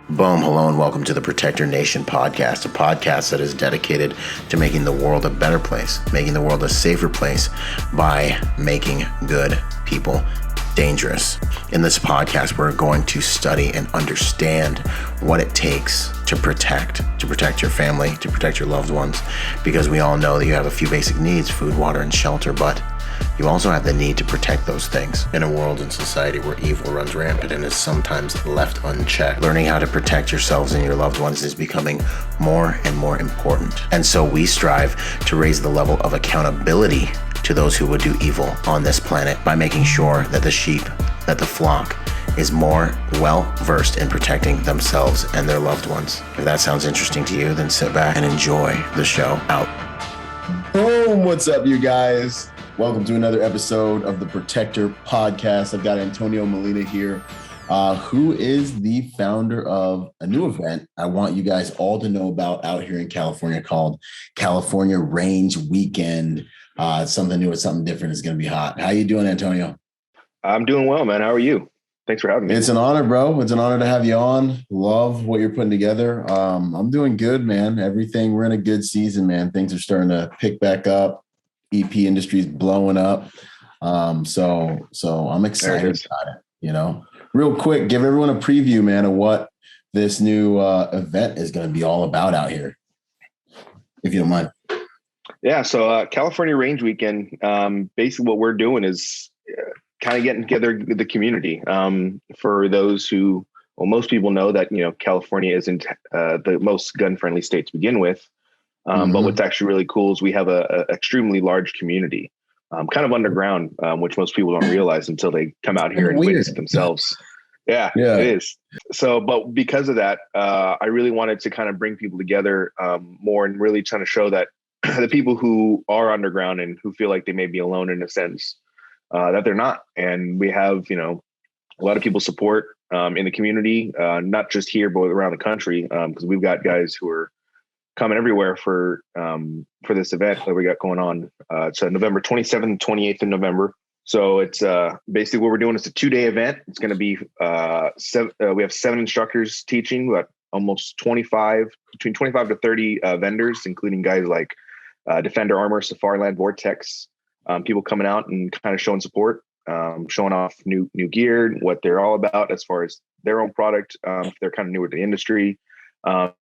Boom, hello, and welcome to the Protector Nation podcast, a podcast that is dedicated to making the world a better place, making the world a safer place by making good people dangerous. In this podcast, we're going to study and understand what it takes to protect your family, to protect your loved ones, because we all know that you have a few basic needs, food, water, and shelter, but you also have the need to protect those things in a world and society where evil runs rampant and is sometimes left unchecked. Learning how to protect yourselves and your loved ones is becoming more and more important. And so we strive to raise the level of accountability to those who would do evil on this planet by making sure that the sheep, that the flock, is more well-versed in protecting themselves and their loved ones. If that sounds interesting to you, then sit back and enjoy the show out. Boom! What's up, you guys? Welcome to another episode of the Protector Podcast. I've got Antonio Molina here, who is the founder of a new event I want you guys all to know about out here in California called California Range Weekend. It's something new, it's something different. It's going to be hot. How you doing, Antonio? I'm doing well, man. How are you? Thanks for having me. It's an honor, bro. It's an honor to have you on. Love what you're putting together. I'm doing good, man. We're in a good season, man. Things are starting to pick back up. EP industry is blowing up. So I'm excited about it, you know. Real quick, give everyone a preview, man, of what this new event is going to be all about out here, if you don't mind. Yeah, so California Range Weekend, basically what we're doing is kind of getting together the community. For those who, well, most people know that, you know, California isn't the most gun-friendly state to begin with. But what's actually really cool is we have a extremely large community, kind of underground, which most people don't realize until they come out here and witness it themselves. Yeah, it is. So, but because of that, I really wanted to kind of bring people together more and really trying to show that the people who are underground and who feel like they may be alone in a sense, that they're not. And we have, you know, a lot of people support in the community, not just here, but around the country, because we've got guys who are coming everywhere for this event that we got going on. It's November 27th and 28th of November. So it's basically what we're doing. It's a 2-day event. It's going to be we have 7 instructors teaching, but almost between 25 to 30 vendors, including guys like Defender Armor, Safariland, Vortex, people coming out and kind of showing support, showing off new gear, what they're all about as far as their own product. They're kind of newer to the industry,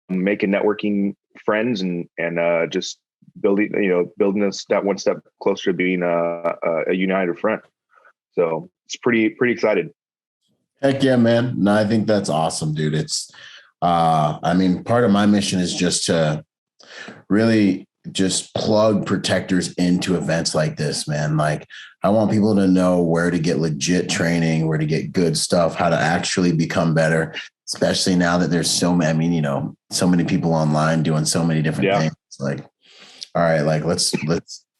making networking friends and just building us that one step closer to being a united front. So it's pretty excited. Heck yeah, man. No, I think that's awesome, dude. It's I mean, part of my mission is just to really just plug protectors into events like this, man. Like, I want people to know where to get legit training, where to get good stuff, how to actually become better, especially now that there's so many, I mean, you know, so many people online doing so many different things. Like, all right, like let's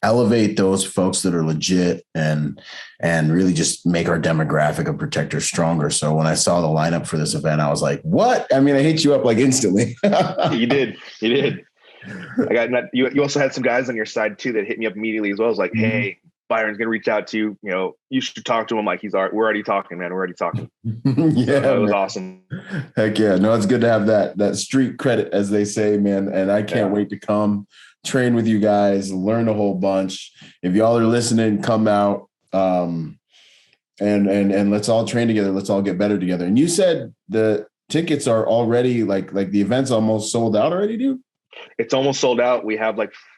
elevate those folks that are legit and really just make our demographic of protectors stronger. So when I saw the lineup for this event, I was like, what? I mean, I hit you up like instantly. You did. You also had some guys on your side too that hit me up immediately as well. I was like, hey, Byron's gonna reach out to you. You know, you should talk to him. Like, we're already talking, man. We're already talking. Yeah, so it was awesome. Heck yeah. No, it's good to have that street credit, as they say, man. And I can't wait to come train with you guys, learn a whole bunch. If y'all are listening, come out and let's all train together. Let's all get better together. And you said the tickets are already like the event's almost sold out already, dude? It's almost sold out. We have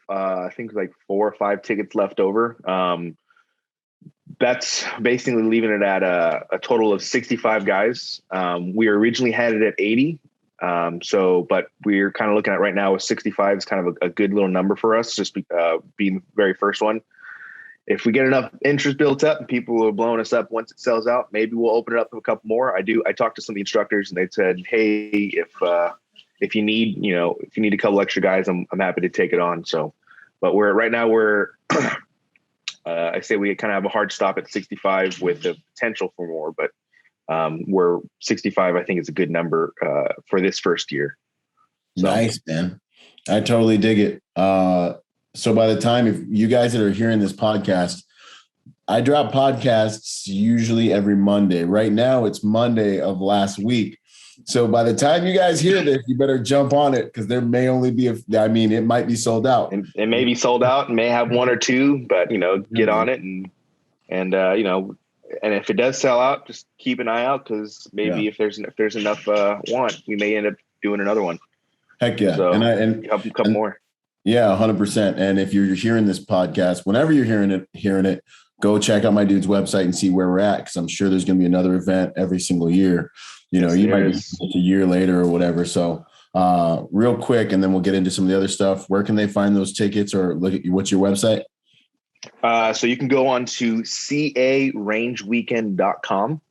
I think 4 or 5 tickets left over. That's basically leaving it at a total of 65 guys. We were originally headed at 80. But we're kind of looking at right now with 65 is kind of a good little number for us, just being the very first one. If we get enough interest built up and people are blowing us up once it sells out, maybe we'll open it up to a couple more. I talked to some of the instructors and they said, hey, if you need a couple extra guys, I'm happy to take it on. So, but I say we kind of have a hard stop at 65 with the potential for more, but we're 65, I think is a good number for this first year. So. Nice, man. I totally dig it. So by the time, if you guys that are hearing this podcast, I drop podcasts usually every Monday. Right now it's Monday of last week. So by the time you guys hear this, you better jump on it because there may only be it might be sold out. It may be sold out, may have one or two, but get on it and and if it does sell out, just keep an eye out because maybe if there's enough want, we may end up doing another one. Heck yeah, so, and a couple more. Yeah, 100%. And if you're hearing this podcast, whenever you're hearing it, go check out my dude's website and see where we're at because I'm sure there's going to be another event every single year. You might be a year later or whatever. So real quick, and then we'll get into some of the other stuff. Where can they find those tickets or look at what's your website? So you can go on to carangeweekend.com,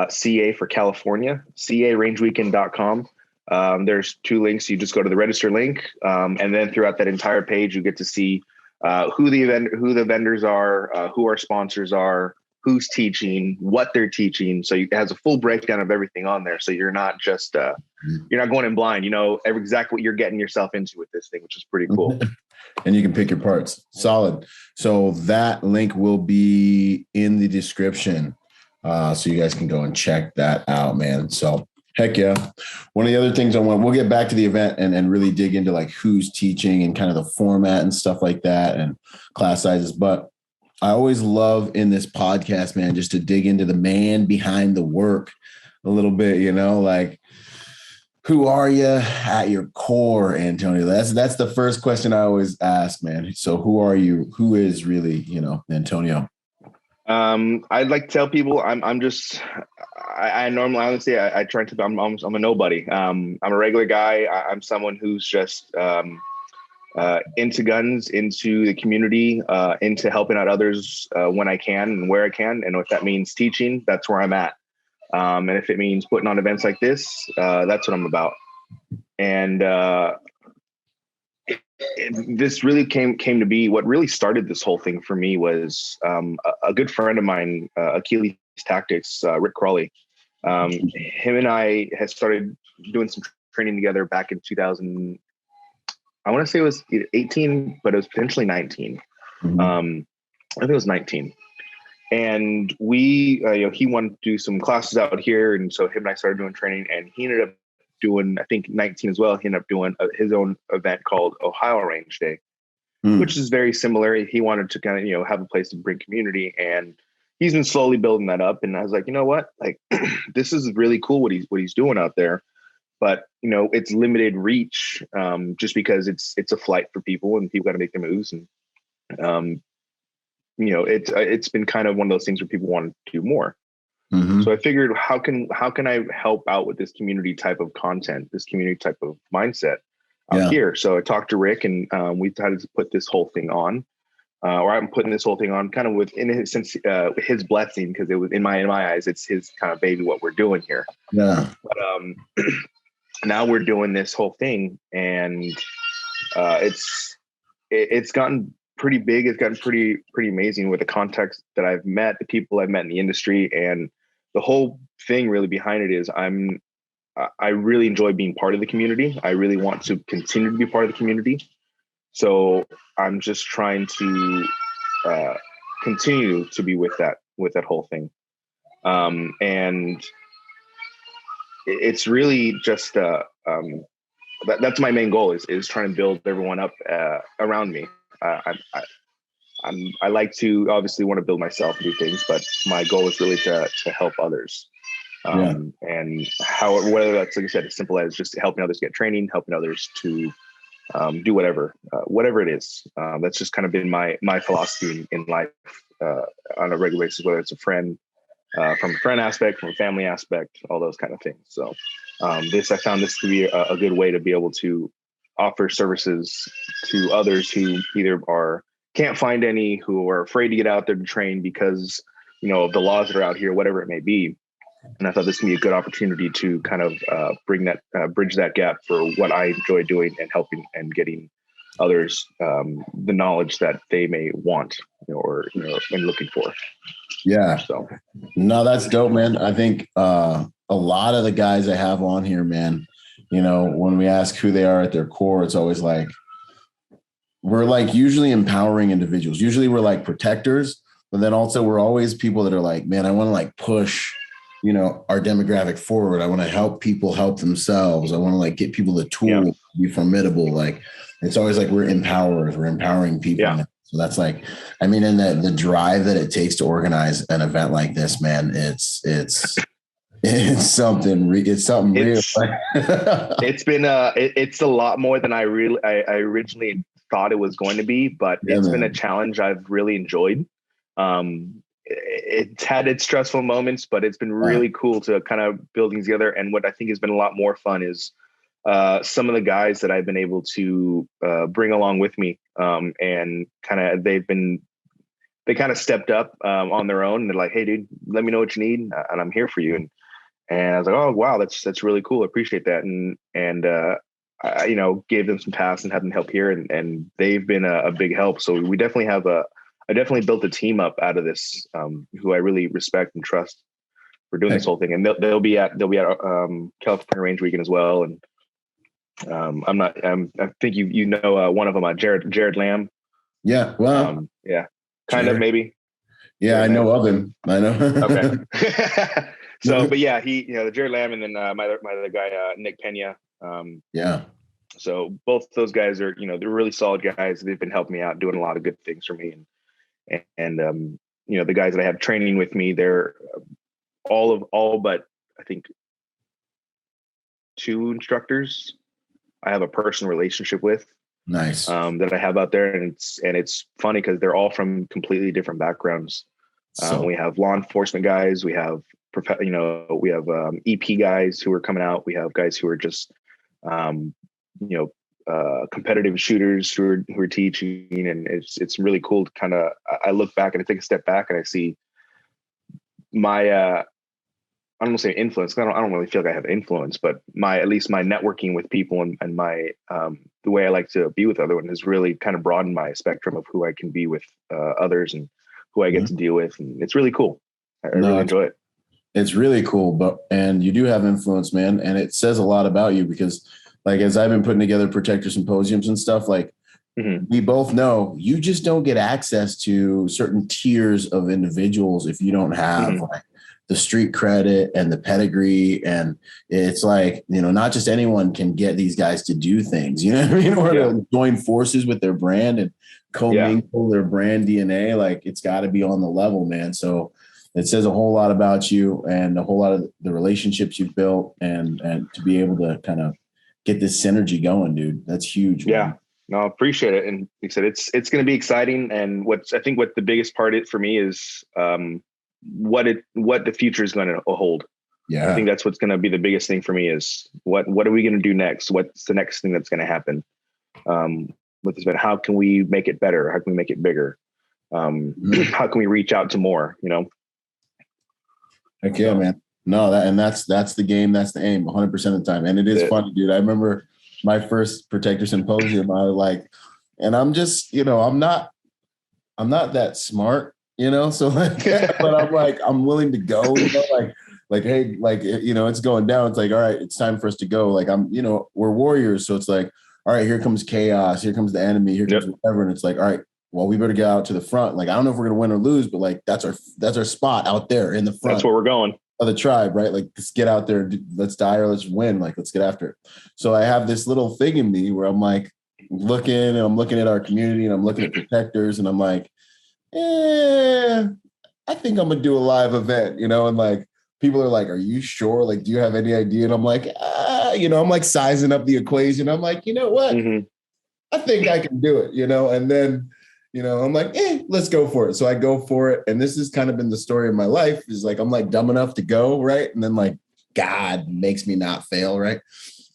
CA for California, carangeweekend.com. There's two links. You just go to the register link. And then throughout that entire page, you get to see who the vendors are, who our sponsors are, who's teaching, what they're teaching. So it has a full breakdown of everything on there. So you're not just, you're not going in blind, exactly what you're getting yourself into with this thing, which is pretty cool. And you can pick your parts. Solid. So that link will be in the description. So you guys can go and check that out, man. So heck yeah. One of the other things we'll get back to the event and really dig into like who's teaching and kind of the format and stuff like that and class sizes. But I always love in this podcast, man, just to dig into the man behind the work a little bit, like who are you at your core, Antonio? That's the first question I always ask, man. So who are you? Who is really, Antonio? I'd like to tell people I'm just, I normally, honestly, I try to, I'm a nobody. I'm a regular guy. I'm someone who's just, into guns, into the community, into helping out others, when I can and where I can. And if that means teaching, that's where I'm at. And if it means putting on events like this, that's what I'm about. And, this really came to be. What really started this whole thing for me was a good friend of mine, Achilles Tactics, Rick Crawley. Him and I had started doing some training together back in 2000. I want to say it was 18, but it was potentially 19. Mm-hmm. I think it was 19. And we, he wanted to do some classes out here, and so him and I started doing training. And he ended up doing, I think 19 as well. He ended up doing his own event called Ohio Range Day, which is very similar. He wanted to kind of, have a place to bring community, and he's been slowly building that up. And I was like, you know what, like this is really cool what he's doing out there, but it's limited reach, just because it's a flight for people and people got to make their moves. And, it's been kind of one of those things where people want to do more. Mm-hmm. So I figured, how can I help out with this community type of content, this community type of mindset out here? So I talked to Rick, and we decided to put this whole thing on, or I'm putting this whole thing on kind of within his blessing, because it was in my eyes, it's his kind of baby, what we're doing here. Yeah. But now we're doing this whole thing, and it's gotten pretty big. It's gotten pretty amazing with the context that I've met, the people I've met in the industry, and the whole thing really behind it is I really enjoy being part of the community. I really want to continue to be part of the community. So I'm just trying to continue to be with that whole thing. And it's really just that's my main goal is trying to build everyone up around me. I like to obviously want to build myself and do things, but my goal is really to help others. And whether that's, like I said, as simple as just helping others get training, helping others to do whatever it is. That's just kind of been my philosophy in life on a regular basis, whether it's a friend, from a friend aspect, from a family aspect, all those kind of things. So I found this to be a good way to be able to offer services to others who either can't find any, who are afraid to get out there to train because, of the laws that are out here, whatever it may be. And I thought this would be a good opportunity to kind of bridge that gap for what I enjoy doing and helping and getting others the knowledge that they may want and looking for. Yeah. So no, that's dope, man. I think a lot of the guys I have on here, man, when we ask who they are at their core, it's always like, we're like usually empowering individuals. Usually we're like protectors, but then also we're always people that are like, man, I want to like push our demographic forward. I want to help people help themselves. I want to like get people the Yeah. tools to be formidable. Like it's always like we're empowerers, we're empowering people. Yeah. So that's like, I mean, and the drive that it takes to organize an event like this, man, it's something real. It's been it's a lot more than I originally thought it was going to be, but it's been a challenge I've really enjoyed. It's had its stressful moments, but it's been really cool to kind of build things together. And what I think has been a lot more fun is some of the guys that I've been able to bring along with me, and kind of they kind of stepped up on their own. And they're like, "Hey, dude, let me know what you need, and I'm here for you." And I was like, "Oh, wow, that's really cool. I appreciate that." And I gave them some tasks and had them help here, and they've been a big help. So we definitely I definitely built a team up out of this, who I really respect and trust for doing this whole thing. And they'll be at California Range Weekend as well. And I think one of them, Jared Lamb. Yeah. Well, yeah, kind of maybe. Yeah, Jared I know Lamb. Of him. I know. Okay. So, but yeah, the Jared Lamb, and then my other guy, Nick Pena. Yeah. So both those guys are, they're really solid guys. They've been helping me out, doing a lot of good things for me. And the guys that I have training with me, they're all but I think 2 instructors I have a personal relationship with. Nice. That I have out there. And it's funny because they're all from completely different backgrounds. We have law enforcement guys, we have we have EP guys who are coming out. We have guys who are just competitive shooters who are teaching, and it's really cool to kind of, I look back and I take a step back and I see my I don't want to say influence. I don't really feel like I have influence, but at least my networking with people and my the way I like to be with other has really kind of broadened my spectrum of who I can be with others and who I get to deal with, and it's really cool. I really enjoy it. It's really cool, and you do have influence, man, and it says a lot about you because, like, as I've been putting together protector symposiums and stuff, like we both know you just don't get access to certain tiers of individuals if you don't have like the street credit and the pedigree. And it's like, not just anyone can get these guys to do things, you know what I mean? Or to join forces with their brand and commingle their brand DNA. Like it's got to be on the level, man. So it says a whole lot about you and a whole lot of the relationships you've built and to be able to kind of get this synergy going, dude. That's huge. Man. Yeah, no, I appreciate it. And like I said, it's going to be exciting. And what the biggest part for me is what the future is going to hold. Yeah. I think that's what's going to be the biggest thing for me is what are we going to do next? What's the next thing that's going to happen with this event? How can we make it better? How can we make it bigger? How can we reach out to more, Heck yeah, man. No, that's the game. That's the aim 100% of the time. And it is funny, dude. I remember my first protector symposium. I was like, and I'm just, I'm not that smart, so like, but I'm like, I'm willing to go, like, hey, like, it's going down. It's like, all right, it's time for us to go. Like we're warriors. So it's like, all right, here comes chaos. Here comes the enemy. Here comes whatever. And it's like, all right, well, we better get out to the front. Like, I don't know if we're going to win or lose, but like, that's our spot out there in the front. That's where we're going. Of the tribe, right? Like, let's get out there. Let's die or let's win. Like, let's get after it. So I have this little thing in me where I'm like looking at our community and I'm looking at protectors and I'm like, I think I'm going to do a live event, and like, people are like, are you sure? Like, do you have any idea? And I'm like, I'm like sizing up the equation. I'm like, you know what? I think I can do it, and then, I'm like, let's go for it. So I go for it. And this has kind of been the story of my life is like, I'm like dumb enough to go. Right. And then like, God makes me not fail. Right.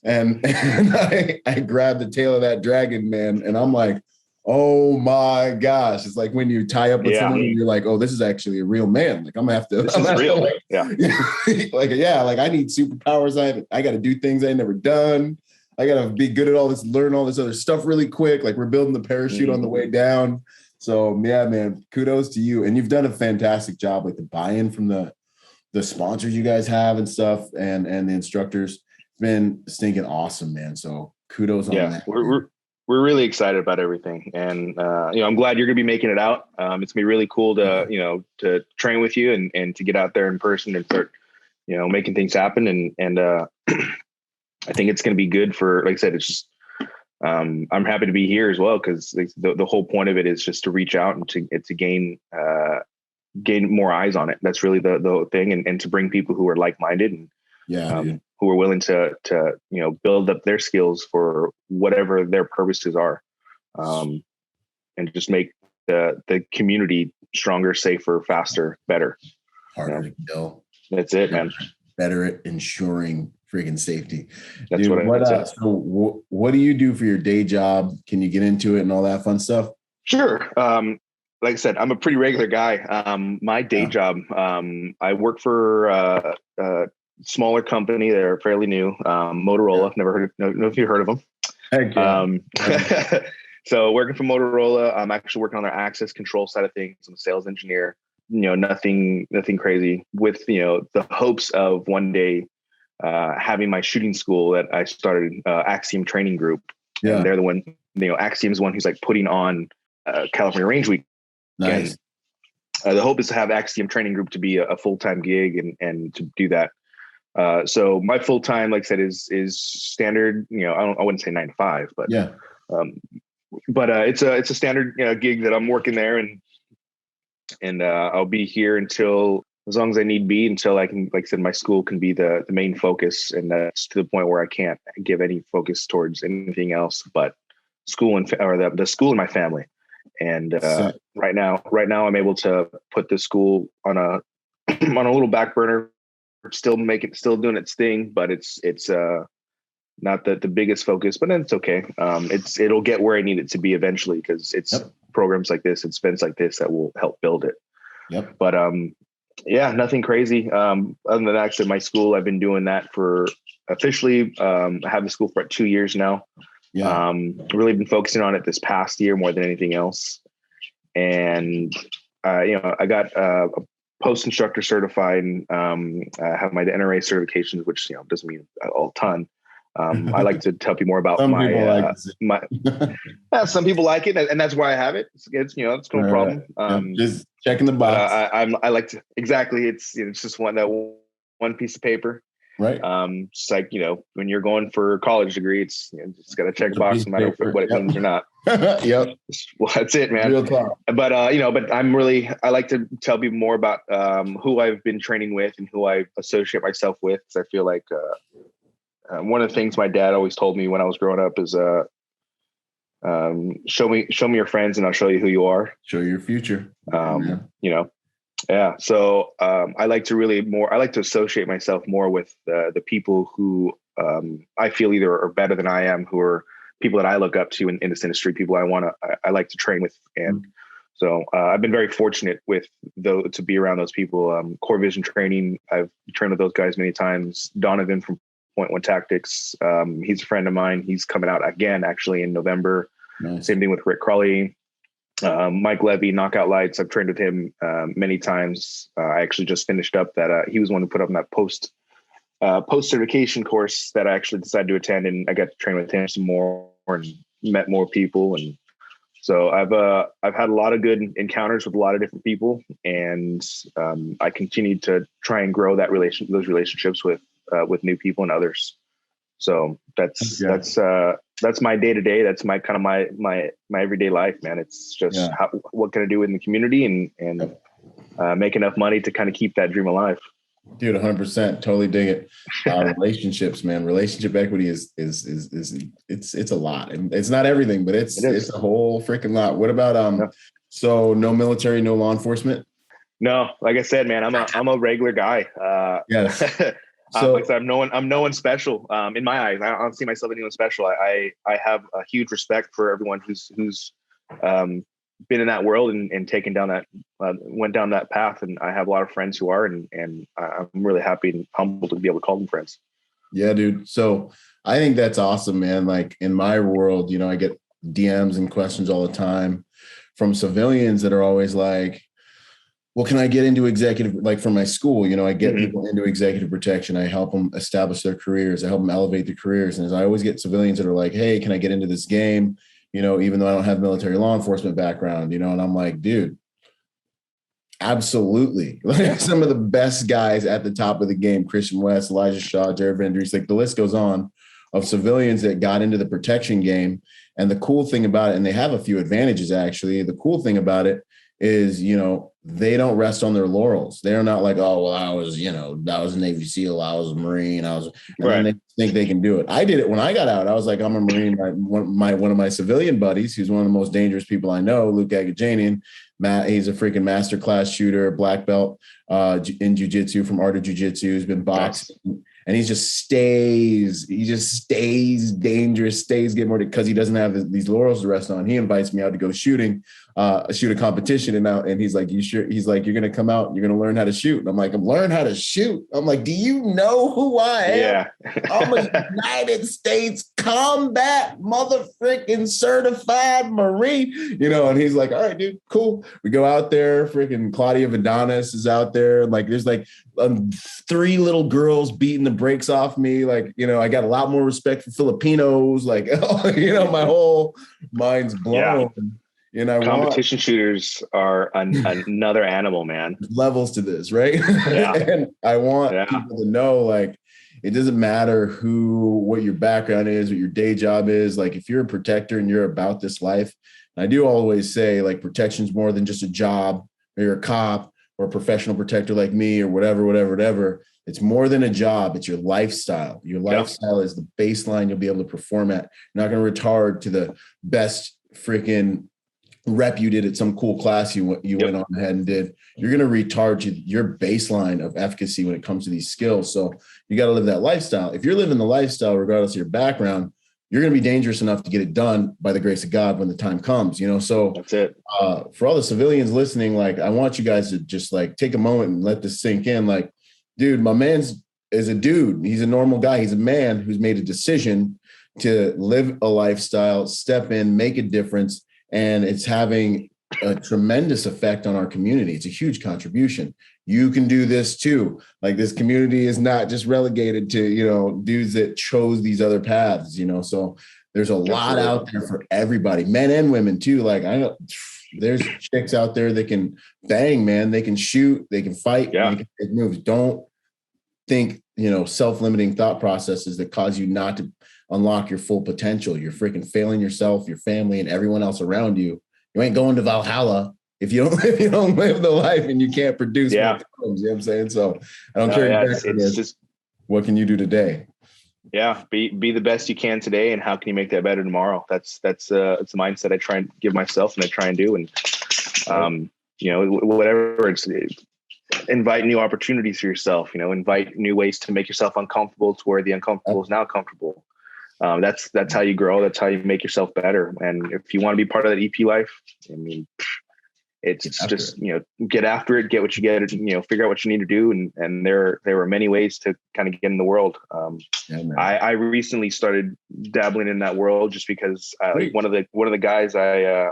And I grab the tail of that dragon, man. And I'm like, oh my gosh. It's like when you tie up with someone and you're like, oh, this is actually a real man. Like I'm gonna have to, this is real. Like I need superpowers. I got to do things I ain't never done. I got to be good at all this, learn all this other stuff really quick. Like we're building the parachute on the way down. So yeah, man, kudos to you. And you've done a fantastic job. Like the buy-in from the sponsors you guys have and stuff and the instructors been stinking awesome, man. So kudos on that. We're really excited about everything. And, I'm glad you're going to be making it out. It's going to be really cool to, to train with you and to get out there in person and start making things happen. And I think it's going to be good for, like I said, it's just, I'm happy to be here as well, because the whole point of it is just to reach out and to gain more eyes on it. That's really the thing, and to bring people who are like-minded and who are willing to build up their skills for whatever their purposes are, and just make the community stronger, safer, faster, better. Harder to kill. That's it, man. Better at ensuring freaking safety. That's Dude, what do you do for your day job? Can you get into it and all that fun stuff? Sure. Like I said, I'm a pretty regular guy. My day job, I work for a smaller company. They're fairly new. Motorola. Never know if you heard of them. Heck yeah. So working for Motorola, I'm actually working on their access control side of things. I'm a sales engineer. Nothing crazy, with the hopes of one day having my shooting school that I started, Axiom Training Group. Yeah. And they're the one, Axiom is one who's like putting on California Range Week. Nice. And, the hope is to have Axiom Training Group to be a full-time gig and to do that. So my full-time, like I said, is standard, I wouldn't say 9 to 5, but yeah. But it's a standard gig that I'm working there, and I'll be here until, as long as I need be, until I can, like I said, my school can be the main focus. And that's to the point where I can't give any focus towards anything else but school or the school and my family. And right now I'm able to put the school on a little back burner, still doing its thing, but it's not the biggest focus, but then it's okay. It'll get where I need it to be eventually, because it's programs like this, it's events like this that will help build it. Yep. But nothing crazy. Other than that, actually, my school, I've been doing that for officially. I have the school for 2 years now. Yeah. Really been focusing on it this past year more than anything else. And I got a post instructor certified, and I have my Nra certifications, which doesn't mean a ton. I like to tell people more about some people like it, and that's why I have it. It's no problem. Just checking the box. I like to, exactly. It's just one piece of paper, right? Just like when you're going for a college degree, it's just got to check a box, no matter what it means or not. Yep. Well, that's it, man. Real talk. But but I like to tell people more about who I've been training with and who I associate myself with, because I feel like one of the things my dad always told me when I was growing up is show me your friends and I'll show you who you are. Show your future. Yeah. So I like to associate myself more with the people who I feel either are better than I am, who are people that I look up to in this industry, people I like to train with. And so I've been very fortunate to be around those people. Core Vision Training, I've trained with those guys many times. Donovan from Point One Tactics, he's a friend of mine. He's coming out again, actually, in November. Nice. Same thing with Rick Crawley. Mike Levy, Knockout Lights. I've trained with him many times. I actually just finished up that. He was one who put up that post certification course that I actually decided to attend, and I got to train with him some more and met more people. And so I've had a lot of good encounters with a lot of different people, and I continue to try and grow those relationships with new people and others. So that's my day to day. That's my kind of my everyday life, man. It's just what can I do in the community and make enough money to kind of keep that dream alive. Dude, 100%, totally dig it. Relationships, man. Relationship equity is it's a lot, and it's not everything, but it's a whole freaking lot. What about so no military, no law enforcement? No, like I said, man, I'm a regular guy. Yes. So I'm no one special in my eyes. I don't see myself anyone special. I have a huge respect for everyone who's been in that world and taken down that went down that path. And I have a lot of friends who are, and I'm really happy and humbled to be able to call them friends. Yeah, dude. So I think that's awesome, man. Like in my world, I get DMs and questions all the time from civilians that are always like, well, can I get into executive, like from my school, I get people into executive protection. I help them establish their careers. I help them elevate their careers. And I always get civilians that are like, hey, can I get into this game? Even though I don't have military law enforcement background, and I'm like, dude, Absolutely. Like some of the best guys at the top of the game, Christian West, Elijah Shaw, Jared Van Dries, like the list goes on of civilians that got into the protection game. And the cool thing about it, and they have a few advantages actually. The cool thing about it is, they don't rest on their laurels. They're not like, oh, well, I was a Navy SEAL, I was a Marine, then they think they can do it. I did it when I got out. I was like, I'm a Marine. One of my civilian buddies, who's one of the most dangerous people I know, Luke Agajanian, Matt, he's a freaking masterclass shooter, black belt in jiu-jitsu from Art of Jiu-Jitsu. He's been boxing. Nice. And he just stays dangerous, stays getting more because he doesn't have these laurels to rest on. He invites me out to go shoot a competition. And he's like, you sure? He's like, you're going to come out, you're going to learn how to shoot. And I'm like, I'm learn how to shoot. I'm like, do you know who I am? Yeah. I'm a United States combat mother freaking certified Marine, and he's like, all right, dude, cool. We go out there, freaking Claudia Vandanis is out there. Like there's like 3 little girls beating the brakes off me. Like, I got a lot more respect for Filipinos. Like, my whole mind's blown. Yeah. Competition shooters are another animal, man. Levels to this, right? Yeah. And I want people to know, like, it doesn't matter what your background is, what your day job is. Like, if you're a protector and you're about this life, and I do always say, like, protection's more than just a job, or you're a cop or a professional protector like me or whatever. It's more than a job. It's your lifestyle. Your lifestyle is the baseline you'll be able to perform at. You're not going to retard to the best freaking rep you did at some cool class you went on ahead and did. You're going to retard to your baseline of efficacy when it comes to these skills. So you got to live that lifestyle. If you're living the lifestyle, regardless of your background, you're going to be dangerous enough to get it done by the grace of God when the time comes, so that's it. For all the civilians listening, like, I want you guys to just like take a moment and let this sink in. Like, dude, my man's is a dude. He's a normal guy. He's a man who's made a decision to live a lifestyle, step in, make a difference. And it's having a tremendous effect on our community. It's a huge contribution. You can do this too. Like, this community is not just relegated to, dudes that chose these other paths, so there's a lot out there for everybody, men and women too. Like, I know there's chicks out there that can bang, man. They can shoot, they can fight, they can make moves. Don't think, self-limiting thought processes that cause you not to unlock your full potential. You're freaking failing yourself, your family, and everyone else around you. You ain't going to Valhalla if you don't live the life and you can't produce. Yeah. What I'm saying? So I don't care. It's just, what can you do today? Yeah. Be the best you can today. And how can you make that better tomorrow? It's a mindset I try and give myself and I try and do. And, whatever it's, invite new opportunities for yourself, invite new ways to make yourself uncomfortable to where the uncomfortable is now comfortable. That's how you grow. That's how you make yourself better. And if you want to be part of that EP life, I mean, it's just, get after it, get what you get, figure out what you need to do. And there are many ways to kind of get in the world. I recently started dabbling in that world just because one of the guys I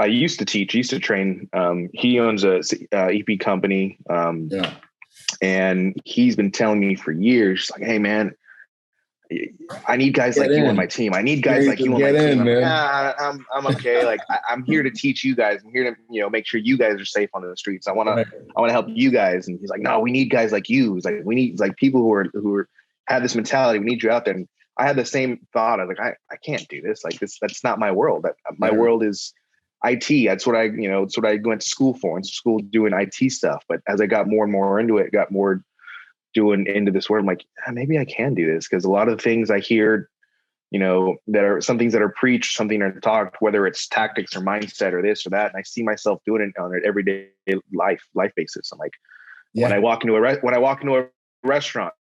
used to train. He owns a EP company. And he's been telling me for years, like, hey man, I need guys like you on my team. I need guys like you on my team. I'm okay. Like, I'm here to teach you guys. I'm here to, make sure you guys are safe on the streets. I want to help you guys. And he's like, no, we need guys like you. He's like, we need like people who have this mentality. We need you out there. And I had the same thought. I was like, I can't do this. Like that's not my world. My world is IT. That's what I went to school for. And school doing IT stuff. But as I got more and more into it, got more doing into this world, I'm like, maybe I can do this, because a lot of the things I hear, that are some things that are preached, something are talked, whether it's tactics or mindset or this or that, and I see myself doing it on an everyday life basis. I'm like, when I walk into a restaurant,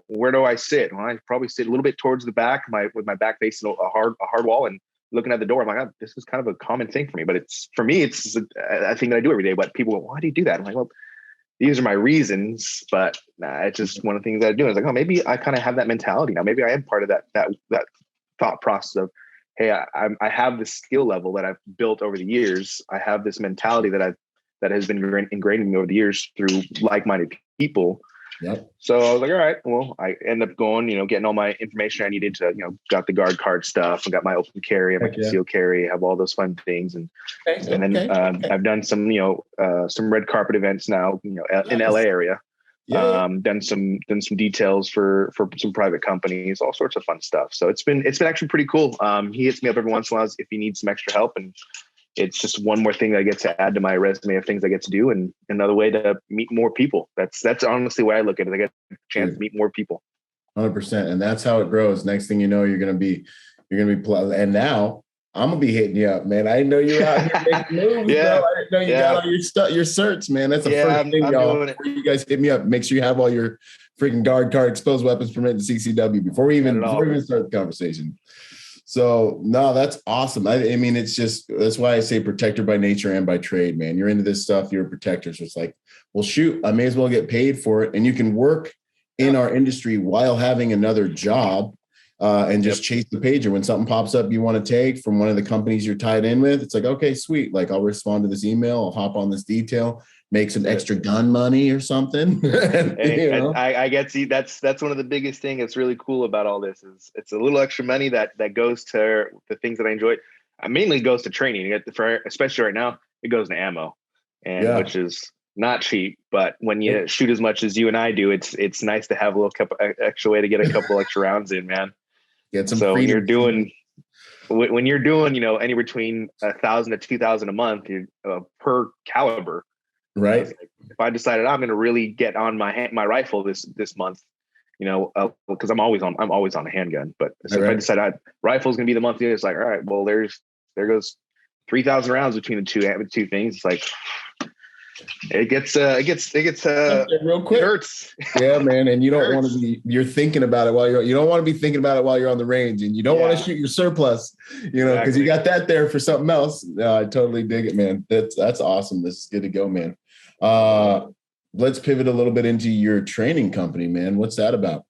where do I sit? Well, I probably sit a little bit towards the back, with my back facing a hard wall and looking at the door. I'm like, this is kind of a common thing for me, but it's a thing that I do every day. But people go, why do you do that? I'm like, well, these are my reasons, but it's just one of the things that I do. It's like, maybe I kind of have that mentality now. Maybe I am part of that thought process of, hey, I have this skill level that I've built over the years. I have this mentality that has been ingrained in me over the years through like-minded people. Yep. So I was like, all right, well, I ended up going, getting all my information I needed to, got the guard card stuff and got my open carry and my concealed carry, have all those fun things. And then I've done some, some red carpet events now, in LA area. Done some details for some private companies, all sorts of fun stuff. So it's been actually pretty cool. He hits me up every once in a while if he needs some extra help, and it's just one more thing that I get to add to my resume of things I get to do, and another way to meet more people. That's honestly why I look at it. I get a chance to meet more people. 100%. And that's how it grows. Next thing you know, you're going to be, and now I'm going to be hitting you up, man. I didn't know you were out here making moves, bro. I didn't know you got all your certs, man. That's the first thing, y'all. Before you guys hit me up, make sure you have all your freaking guard card, exposed weapons permit, and CCW before we even start the conversation. So no, that's awesome. I mean, it's just, that's why I say protector by nature and by trade, man. You're into this stuff, you're a protector. So it's like, well, shoot, I may as well get paid for it. And you can work in our industry while having another job and just chase the pager. When something pops up you want to take from one of the companies you're tied in with, it's like, okay, sweet. Like, I'll respond to this email, I'll hop on this detail, make some extra gun money or something. I get, see, that's one of the biggest things that's really cool about all this is it's a little extra money that goes to the things that I enjoy. It mainly goes to training, especially right now, it goes to ammo, and which is not cheap, but when you shoot as much as you and I do, it's nice to have a little extra way to get a couple extra rounds in, man. Get some so when you're doing anywhere between 1,000 to 2,000 a month per caliber, right? If I decided I'm going to really get on my rifle this month, because I'm always on a handgun, but so if I decide rifle's going to be the month, it's like, all right, well, there goes 3,000 rounds between the two things. It's like, it gets real quick. It hurts. Yeah, man. And you don't want to be, you're thinking about it you don't want to be thinking about it while you're on the range, and you don't want to shoot your surplus, because you got that there for something else. No, I totally dig it, man. That's awesome. This is good to go, man. Let's pivot a little bit into your training company, man. What's that about?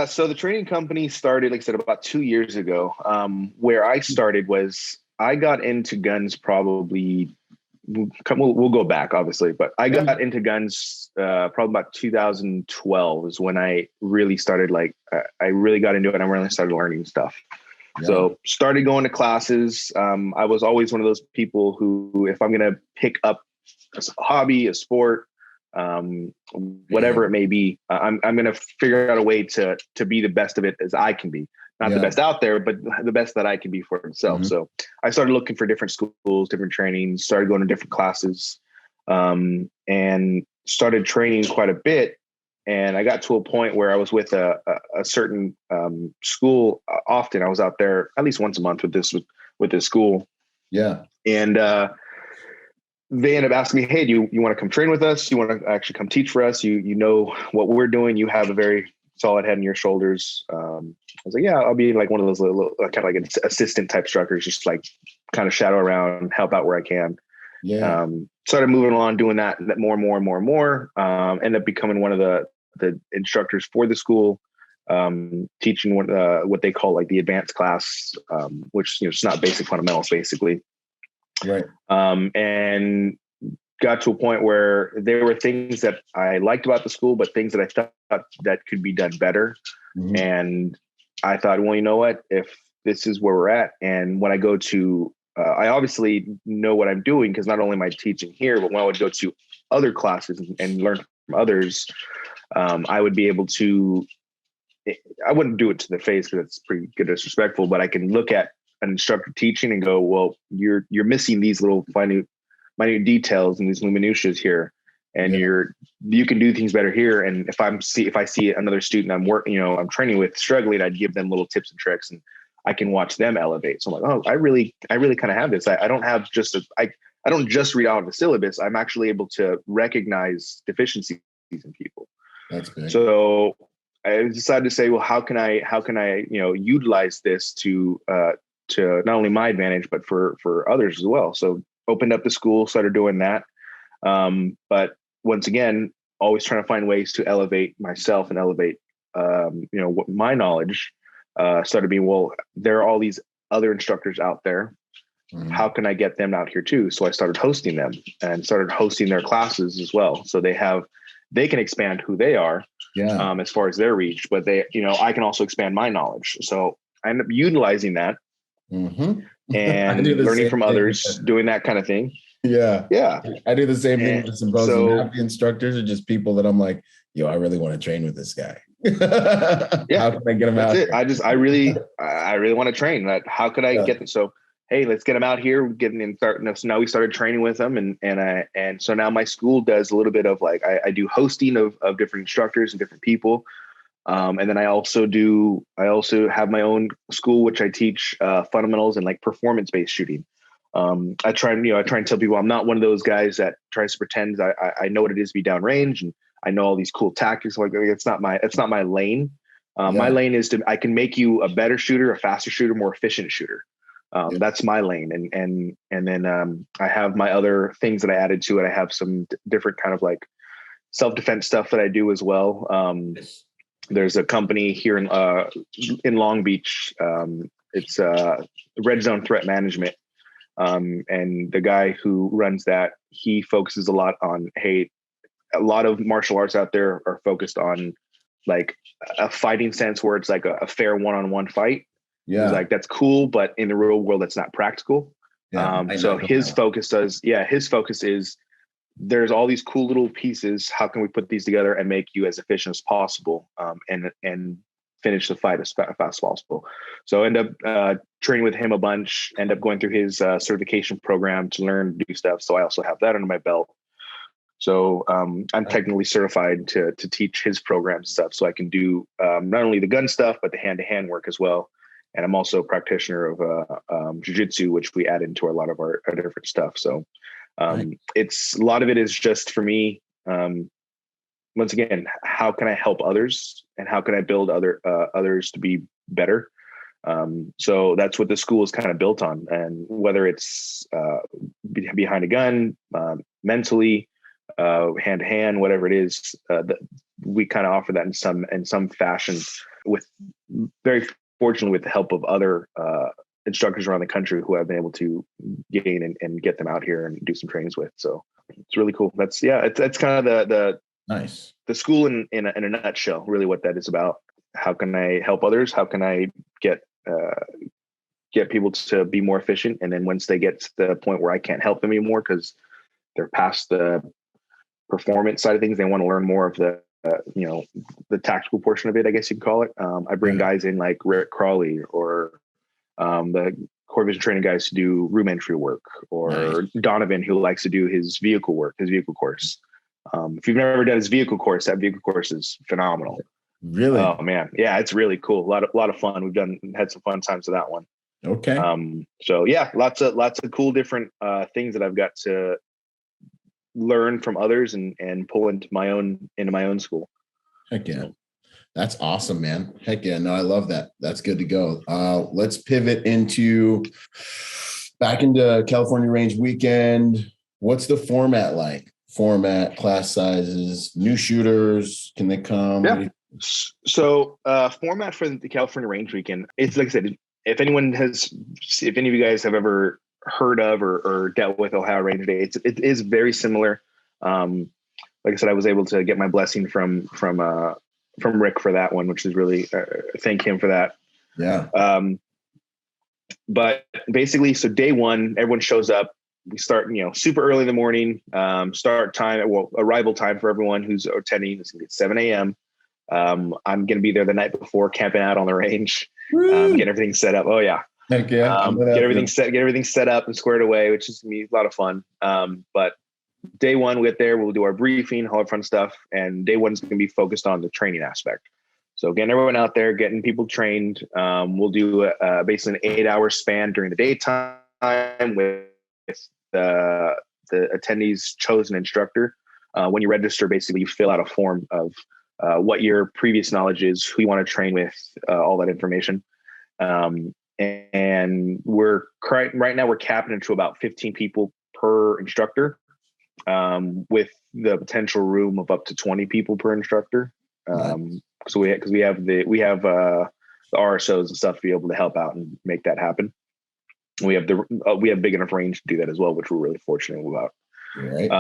So the training company started, like I said, about 2 years ago. Where I started was I got into guns probably. We'll go back, obviously, but I got into guns probably about 2012 is when I really started. I really got into it. And I really started learning stuff. Yeah. So started going to classes. I was always one of those people who, if I'm going to pick up a hobby, a sport, whatever it may be, I'm going to figure out a way to be the best of it as I can be. Not the best out there, but the best that I can be for myself. Mm-hmm. So I started looking for different schools, different trainings, started going to different classes, and started training quite a bit. And I got to a point where I was with a certain school often. I was out there at least once a month with this school. Yeah. And they ended up asking me, hey, do you want to come train with us? You want to actually come teach for us? You know what we're doing. You have a very solid head on your shoulders. I was like, yeah, I'll be like one of those little kind of like an assistant type instructors, just like kind of shadow around, help out where I can. Yeah. Started moving along, doing that more and more. Ended up becoming one of the instructors for the school, teaching what they call like the advanced class, which it's not basic fundamentals basically. Right. And got to a point where there were things that I liked about the school, but things that I thought that could be done better. Mm-hmm. And I thought, well, you know what, if this is where we're at, and when I go to, I obviously know what I'm doing, because not only am I teaching here, but when I would go to other classes and learn from others, I would be able to, I wouldn't do it to the face because it's pretty good disrespectful, but I can look at an instructor teaching and go, well, you're missing these little minute details and these minutiae here, and you can do things better here. And if I see another student I'm training with struggling, I'd give them little tips and tricks, and I can watch them elevate. So I'm like, oh, I really kind of have this. I don't have just I don't just read out the syllabus. I'm actually able to recognize deficiencies in people. That's big. So I decided to say, well, how can I utilize this to not only my advantage, but for others as well. So opened up the school, started doing that. But once again, always trying to find ways to elevate myself and elevate, what my knowledge, started being, well, there are all these other instructors out there. Mm-hmm. How can I get them out here too? So I started hosting them and started hosting their classes as well. So they have they can expand who they are, Yeah. as far as their reach, but they, I can also expand my knowledge. So I end up utilizing that Mm-hmm. I and do the learning same from thing. others, doing that kind of thing. Yeah. Yeah. I do the same thing And with the symposium. so, Half the instructors are just people that I'm like, yo, I really want to train with this guy. yeah, How can I get him that's out it. here? I really want to train. That how could I Yeah. get them? So, hey, let's get them out here, getting in start. So now we started training with them, and so now my school does a little bit of like I do hosting of different instructors and different people. And then I also have my own school, which I teach fundamentals and like performance-based shooting. I try and tell people I'm not one of those guys that tries to pretend I know what it is to be downrange and I know all these cool tactics. Like it's not my lane. My lane is I can make you a better shooter, a faster shooter, more efficient shooter. That's my lane. And then I have my other things that I added to it. I have some different kind of like self-defense stuff that I do as well. There's a company here in Long Beach. It's Red Zone Threat Management. And the guy who runs that, he focuses a lot on, hey, a lot of martial arts out there are focused on like a fighting sense where it's like a fair one-on-one fight. Yeah. He's like, that's cool, but in the real world, that's not practical. Yeah, So his focus is there's all these cool little pieces. How can we put these together and make you as efficient as possible, and finish the fight as fast as possible? So I end up training with him a bunch, end up going through his certification program to learn to do stuff. So I also have that under my belt. So I'm technically certified to teach his program stuff. So I can do not only the gun stuff, but the hand-to-hand work as well. And I'm also a practitioner of jiu-jitsu, which we add into a lot of our different stuff. So it's a lot of it is just for me. Once again, how can I help others and how can I build others to be better? So that's what the school is kind of built on. And whether it's behind a gun, mentally, hand to hand, whatever it is, we kind of offer that in some fashion. With very fortunately with the help of other instructors around the country who I've been able to gain and get them out here and do some trainings with. So it's really cool. That's kind of the nice. The school in a nutshell, really what that is about. How can I help others? How can I get people to be more efficient? And then once they get to the point where I can't help them anymore because they're past the performance side of things, they want to learn more of the the tactical portion of it, I guess you could call it. I bring guys in like Rick Crawley or the core vision training guys to do room entry work, or Donovan, who likes to do his vehicle work, his vehicle course. If you've never done his vehicle course, that vehicle course is phenomenal. Really? Oh man. Yeah, it's really cool. A lot of fun. We've had some fun times with that one. Okay. So yeah, lots of cool different things that I've got to learn from others and pull into my own school. Heck yeah. That's awesome, man. Heck yeah. No, I love that. That's good to go. Let's pivot back into California Range Weekend. What's the format like? Format, class sizes, new shooters, can they come? Yeah. So format for the California Range Weekend, it's like I said, if any of you guys have ever heard of or dealt with Ohio Range Day, it is very similar. Like I said, I was able to get my blessing from Rick for that one, which is really thank him for that. Yeah. But basically, so day one, everyone shows up. We start, super early in the morning. Start time, arrival time for everyone who's attending is going to be 7 a.m. I'm going to be there the night before, camping out on the range, getting everything set up. Oh yeah. Heck yeah. Get everything set up and squared away, which is going to be a lot of fun. But day one, we get there, we'll do our briefing, all that fun stuff. And day one is going to be focused on the training aspect. So getting everyone out there, getting people trained. We'll do basically an 8-hour span during the daytime with the attendee's chosen instructor. When you register, basically you fill out a form of what your previous knowledge is, who you want to train with, all that information. And right now we're capping into about 15 people per instructor, with the potential room of up to 20 people per instructor. Nice. So we have the RSOs and stuff to be able to help out and make that happen. We have big enough range to do that as well, which we're really fortunate about. Right.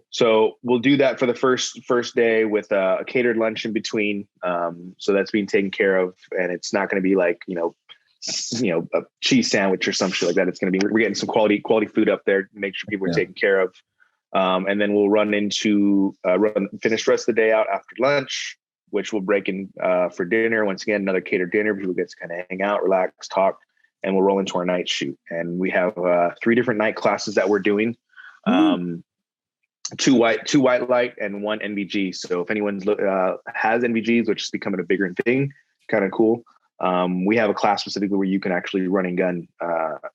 So we'll do that for the first day with a catered lunch in between. So that's being taken care of, and it's not going to be like, a cheese sandwich or some shit like that. It's going to be, we're getting some quality food up there, make sure people are taken care of. And then we'll finish the rest of the day out after lunch, which we'll break in for dinner. Once again, another catered dinner. People get to kind of hang out, relax, talk, and we'll roll into our night shoot. And we have 3 different night classes that we're doing. Two white light and 1 NVG. So if anyone has NVGs, which is becoming a bigger thing, kind of cool. We have a class specifically where you can actually run and gun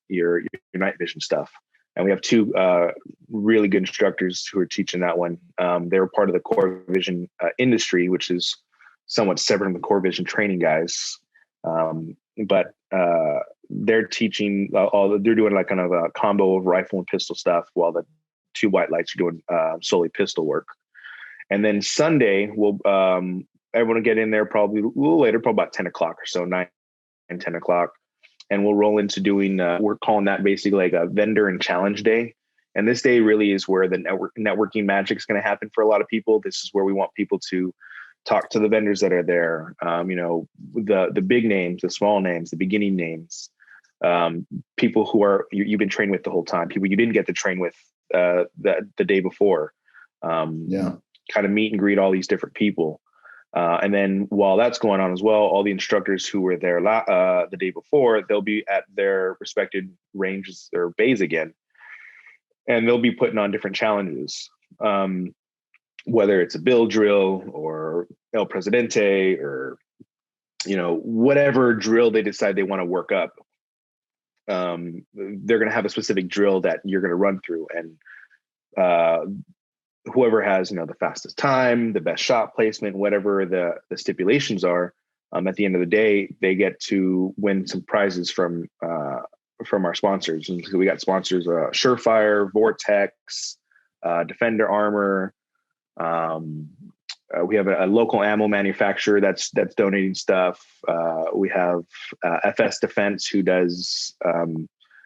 your night vision stuff. And we have 2 really good instructors who are teaching that one. They're part of the core vision industry, which is somewhat separate from the core vision training guys. But they're teaching they're doing like kind of a combo of rifle and pistol stuff, while the 2 white lights are doing solely pistol work. And then Sunday, we'll everyone will get in there probably a little later, probably about 10 o'clock or so, 9 and 10 o'clock. And we'll roll into doing, we're calling that basically like a vendor and challenge day. And this day really is where the networking magic is going to happen for a lot of people. This is where we want people to talk to the vendors that are there. The big names, the small names, the beginning names, people who you've been trained with the whole time, people you didn't get to train with the day before. Kind of meet and greet all these different people. And then while that's going on as well, all the instructors who were there the day before, they'll be at their respected ranges or bays again. And they'll be putting on different challenges, whether it's a bill drill or El Presidente or, whatever drill they decide they want to work up. They're going to have a specific drill that you're going to run through. And whoever has, the fastest time, the best shot placement, whatever the stipulations are, at the end of the day, they get to win some prizes from our sponsors. And so we got sponsors, Surefire, Vortex, Defender Armor. We have a local ammo manufacturer that's donating stuff. We have FS Defense, who does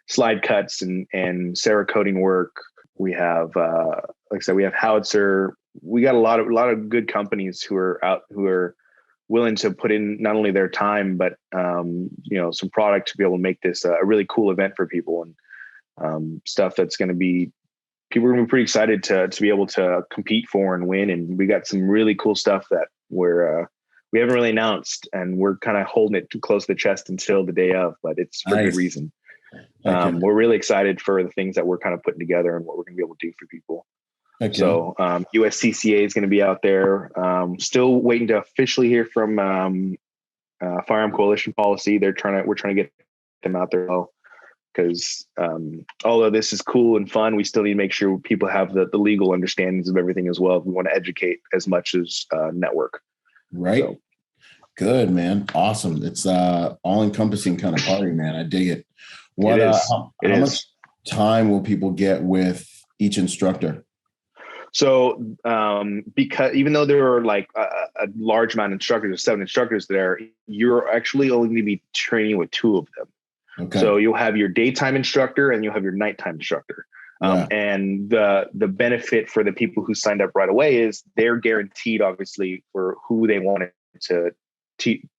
slide cuts and Cerakoting work. We have, like I said, we have Howitzer. We got a lot of good companies who are willing to put in not only their time, but some product to be able to make this a really cool event for people, and stuff that's going to be, people are going to be pretty excited to be able to compete for and win. And we got some really cool stuff that we haven't really announced, and we're kind of holding it too close to the chest until the day of, but it's for good reason. We're really excited for the things that we're kind of putting together and what we're going to be able to do for people. So USCCA is going to be out there. Still waiting to officially hear from Firearm Coalition Policy. We're trying to get them out there because although this is cool and fun, we still need to make sure people have the legal understandings of everything as well. We want to educate as much as network. Right. So. Good, man. Awesome. It's all encompassing kind of party, man. I dig it. How much time will people get with each instructor? So, because even though there are like a large amount of instructors, there's 7 instructors there, you're actually only going to be training with 2 of them. Okay. So you'll have your daytime instructor and you'll have your nighttime instructor. And the benefit for the people who signed up right away is they're guaranteed, obviously, for who they wanted to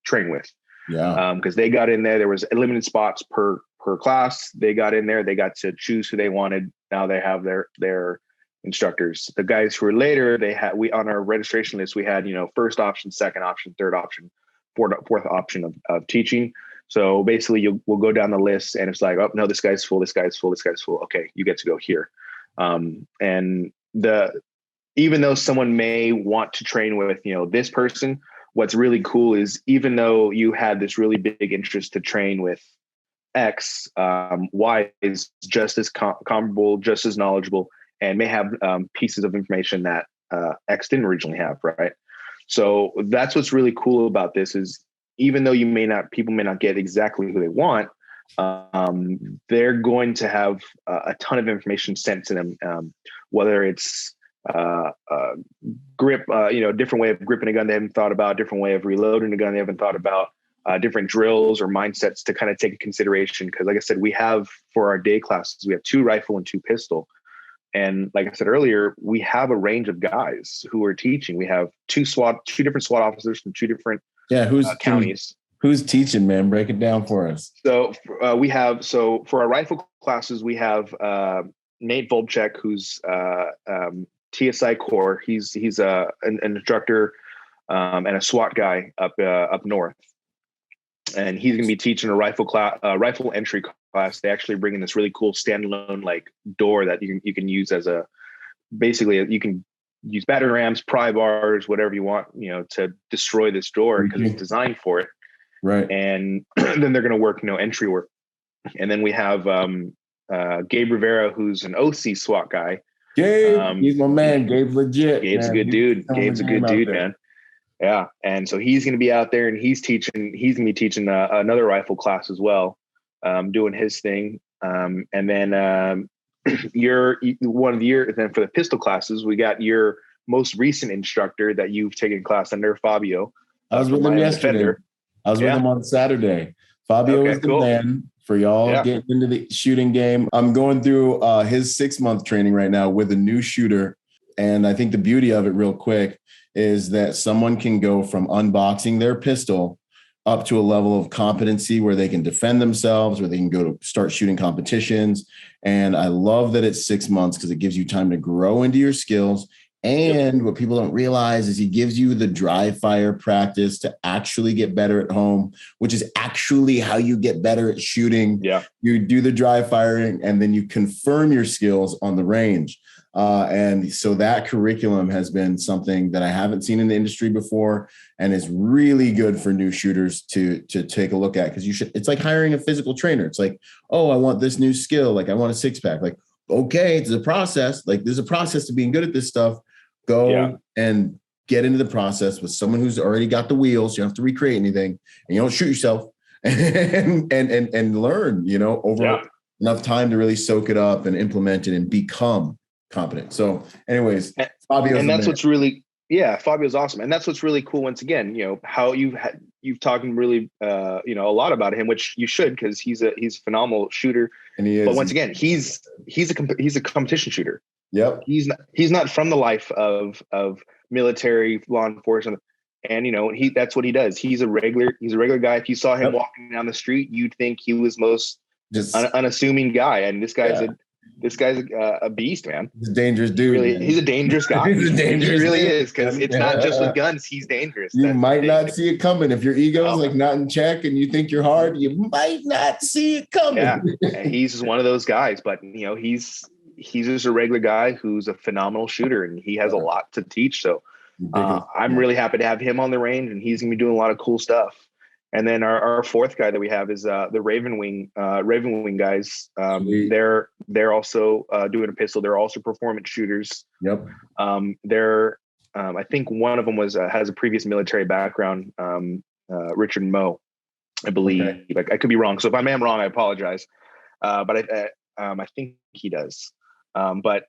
train with. Because they got in there was limited spots per class. They got in there, they got to choose who they wanted. Now they have their instructors. The guys who were later, we on our registration list, we had first option, second option, third option, fourth option of teaching. So basically we'll go down the list and it's like, oh no, this guy's full, this guy's full, this guy's full. Okay, you get to go here. And even though someone may want to train with this person, what's really cool is even though you had this really big interest to train with X, Y is just as comparable, just as knowledgeable, and may have pieces of information that X didn't originally have, right? So that's what's really cool about this is even though people may not get exactly who they want, they're going to have a ton of information sent to them, whether it's grip, different way of gripping a gun they haven't thought about, different way of reloading a gun they haven't thought about, different drills or mindsets to kind of take into consideration. Because like I said, we have for our day classes, we have 2 rifle and 2 pistol. And like I said earlier, we have a range of guys who are teaching. We have two different SWAT officers from two different counties. Who's teaching, man? Break it down for us. So for our rifle classes, we have Nate Volchek, who's TSI Core. He's an instructor and a SWAT guy up north, and he's going to be teaching a rifle entry class. They actually bring in this really cool standalone like door that you can use as you can use battering rams, pry bars, whatever you want, to destroy this door because it's designed for it. Right. And then they're going to work, entry work. And then we have Gabe Rivera, who's an OC SWAT guy. Gabe, he's my man. Gabe's legit. Gabe's a good dude. Gabe's a good dude, man. Yeah. And so he's going to be out there and he's going to be teaching another rifle class as well, doing his thing. And then then for the pistol classes, we got your most recent instructor that you've taken class under, Fabio. I was with him yesterday. I was with him on Saturday. Fabio is the man for y'all getting into the shooting game. I'm going through his 6-month training right now with a new shooter. And I think the beauty of it real quick is that someone can go from unboxing their pistol up to a level of competency where they can defend themselves, where they can go to start shooting competitions. And I love that it's 6 months because it gives you time to grow into your skills. And what people don't realize is he gives you the dry fire practice to actually get better at home, which is actually how you get better at shooting. Yeah. You do the dry firing and then you confirm your skills on the range. And so that curriculum has been something that I haven't seen in the industry before and is really good for new shooters to take a look at, because it's like hiring a physical trainer. It's like, oh, I want this new skill. Like I want a 6-pack. Like, okay, it's a process. Like there's a process to being good at this stuff. Go and get into the process with someone who's already got the wheels. You don't have to recreate anything and you don't shoot yourself and learn, over enough time to really soak it up and implement it and become competent. So anyways, Fabio's awesome. And that's what's really cool. Once again, how you've talked really, a lot about him, which you should, because he's a phenomenal shooter. And he is. But once again, he's a competition shooter. Yep. He's not from the life of military law enforcement. And, that's what he does. He's a regular guy. If you saw him walking down the street, you'd think he was most unassuming guy. And this guy's a beast, man. He's a dangerous dude. Really, he's a dangerous guy. He really is, because it's not just with guns. He's dangerous. You might not see it coming. If your ego's not in check and you think you're hard, you might not see it coming. Yeah, and he's just one of those guys. But he's just a regular guy who's a phenomenal shooter, and he has a lot to teach. So I'm really happy to have him on the range, and he's gonna be doing a lot of cool stuff. And then our fourth guy that we have is the Raven Wing guys. They're also doing a pistol. They're also performance shooters. Yep. I think one of them has a previous military background. Richard Moe, I believe. Okay. Like I could be wrong. So if I am wrong, I apologize. But I think he does. But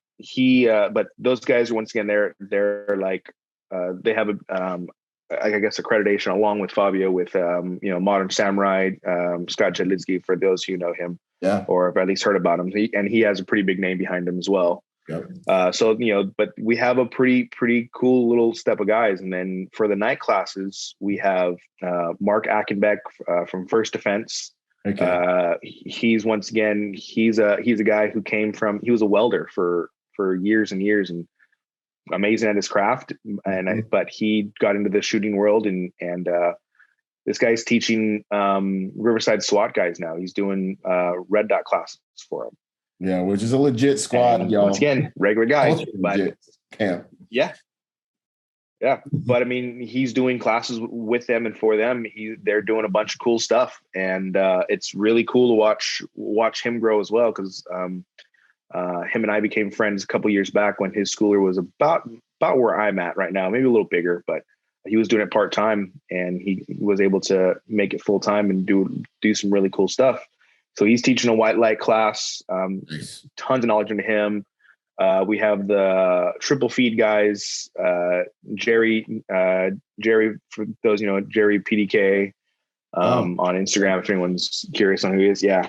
those guys are, once again, they're like they have I guess accreditation along with Fabio with Modern Samurai, Scott Jedlinsky, for those who know him, or have at least heard about him. He has a pretty big name behind him as well. Yep. So but we have a pretty cool little step of guys. And then for the night classes, we have Mark Ackenbeck from First Defense. Okay. He's a guy who he was a welder for years and years and amazing at his craft. But he got into the shooting world and this guy's teaching Riverside SWAT guys now. He's doing red dot classes for them. Yeah, which is a legit squad, y'all. Once again, regular guys. But camp. Yeah. Yeah. But I mean, he's doing classes with them and for them. They're doing a bunch of cool stuff. And it's really cool to watch him grow as well. Cause him and I became friends a couple years back when his schooler was about where I'm at right now, maybe a little bigger, but he was doing it part-time and he was able to make it full-time and do some really cool stuff. So he's teaching a white light class, Nice. Tons of knowledge into him. We have the triple feed guys, Jerry, for those, Jerry PDK on Instagram, if anyone's curious on who he is. Yeah.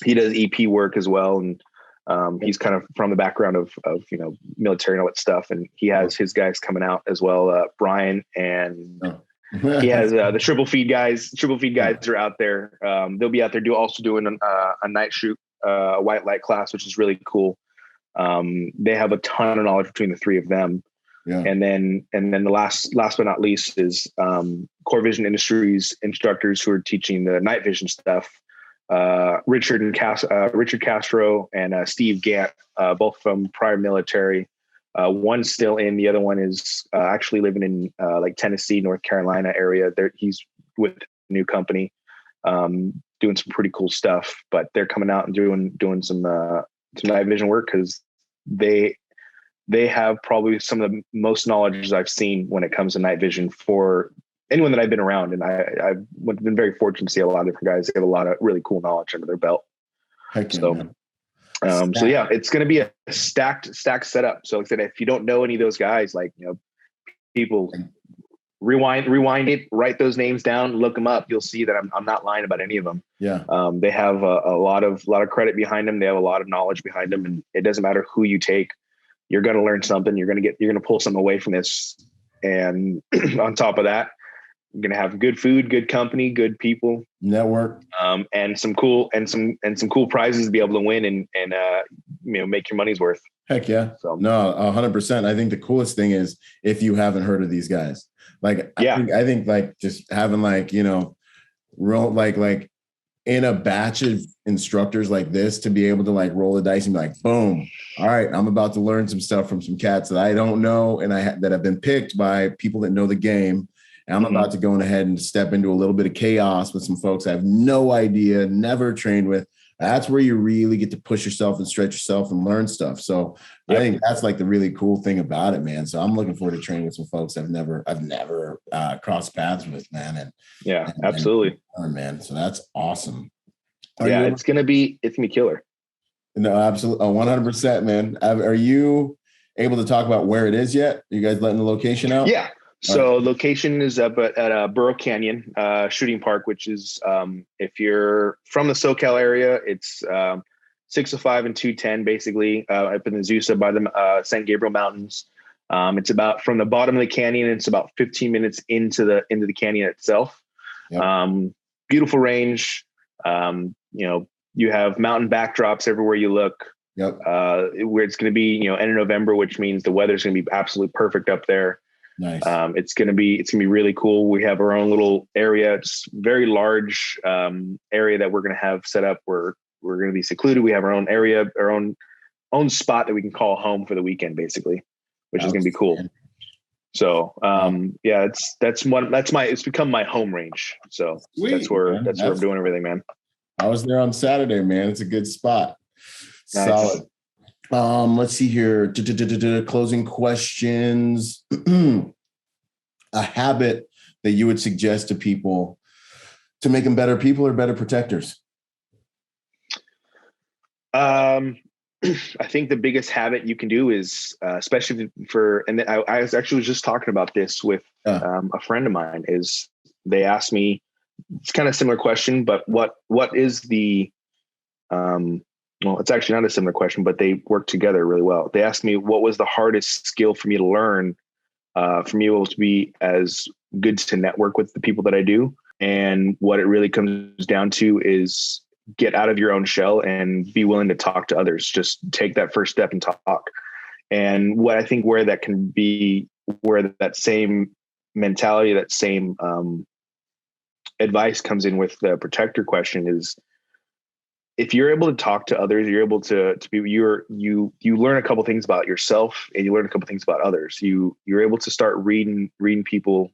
He does EP work as well. And He's kind of from the background of military and all that stuff, and he has his guys coming out as well. Brian and he has the triple feed guys. Triple feed guys are out there. They'll be out there doing a night shoot, a white light class, which is really cool. They have a ton of knowledge between the three of them. Yeah. And then the last but not least is Core Vision Industries instructors who are teaching the night vision stuff. Richard Castro and Steve Gant, both from prior military. One's still in, the other one is actually living in like Tennessee, North Carolina area. He's with a new company, doing some pretty cool stuff. But they're coming out and doing some night vision work because they have probably some of the most knowledge I've seen when it comes to night vision for anyone that I've been around. And I've been very fortunate to see a lot of different guys. They have a lot of really cool knowledge under their belt. So yeah, it's going to be a stacked setup. So like I said, if you don't know any of those guys, people rewind it, write those names down, look them up. You'll see that I'm not lying about any of them. Yeah. They have a lot of credit behind them. They have a lot of knowledge behind them, and it doesn't matter who you take. You're going to learn something. You're going to pull something away from this. And on top of that, you're going to have good food, good company, good people, network, and some cool prizes to be able to win and make your money's worth. Heck yeah. So no, 100%. I think the coolest thing is if you haven't heard of these guys, I think just having in a batch of instructors like this to be able to roll the dice and be like, boom. All right. I'm about to learn some stuff from some cats that I don't know. And that have been picked by people that know the game. And I'm about to go ahead and step into a little bit of chaos with some folks I have no idea, never trained with. That's where you really get to push yourself and stretch yourself and learn stuff. So I think that's the really cool thing about it, man. So I'm looking forward to training with some folks I've never crossed paths with, man. And absolutely, man. So that's awesome. It's gonna be killer. No, absolutely, 100%, man. Are you able to talk about where it is yet? Are you guys letting the location out? Yeah. So location is up at Burro Canyon Shooting Park, which is if you're from the SoCal area, it's 605 and 210, basically up in the Azusa by the San Gabriel Mountains. It's about from the bottom of the canyon. It's about 15 minutes into the canyon itself. Yep. Beautiful range. You have mountain backdrops everywhere you look. Yep. Where it's going to be, end of November, which means the weather's going to be absolutely perfect up there. Nice. It's gonna be really cool. We have our own little area. It's very large area that we're gonna have set up where we're gonna be secluded. We have our own area, our own spot that we can call home for the weekend, basically, which is gonna be cool. So it's become my home range. So sweet, that's where I'm doing everything, man. I was there on Saturday, man. It's a good spot. Nice. Solid. Let's see here. Closing questions. A habit that you would suggest to people to make them better people or better protectors? I think the biggest habit you can do is, especially I was actually just talking about this with a friend of mine. Is they asked me, it's kind of a similar question, but what is the well, it's actually not a similar question, but they work together really well. They asked me what was the hardest skill for me to learn, for me able to be as good to network with the people that I do. And what it really comes down to is get out of your own shell and be willing to talk to others. Just take that first step and talk. And what I think where that same mentality, that same advice comes in with the protector question is, if you're able to talk to others, you're able to you learn a couple things about yourself and you learn a couple things about others. You're able to start reading people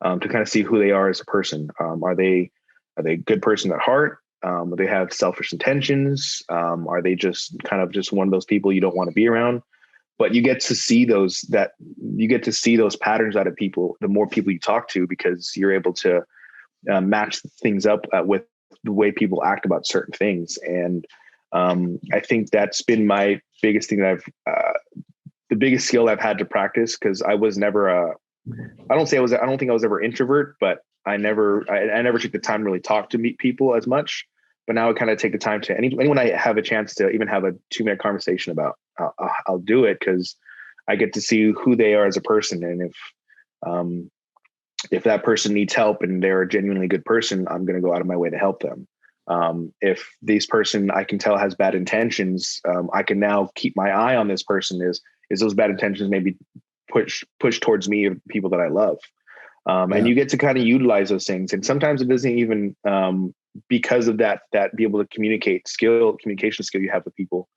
to kind of see who they are as a person. Are they a good person at heart? Do they have selfish intentions? Are they just kind of just one of those people you don't want to be around? But you get to see those patterns out of people, the more people you talk to, because you're able to match things up with the way people act about certain things. And I think that's been my biggest thing that the biggest skill I've had to practice, because I was never I don't think I was ever introvert, but I never took the time to really talk to meet people as much. but now I kind of take the time to anyone I have a chance to even have a 2-minute conversation about, I'll do it, because I get to see who they are as a person. And if that person needs help and they're a genuinely good person, I'm going to go out of my way to help them. If this person I can tell has bad intentions, I can now keep my eye on this person. Is those bad intentions maybe push towards me or people that I love? And you get to kind of utilize those things. And sometimes it doesn't even, because of that be able to communication skill you have with people,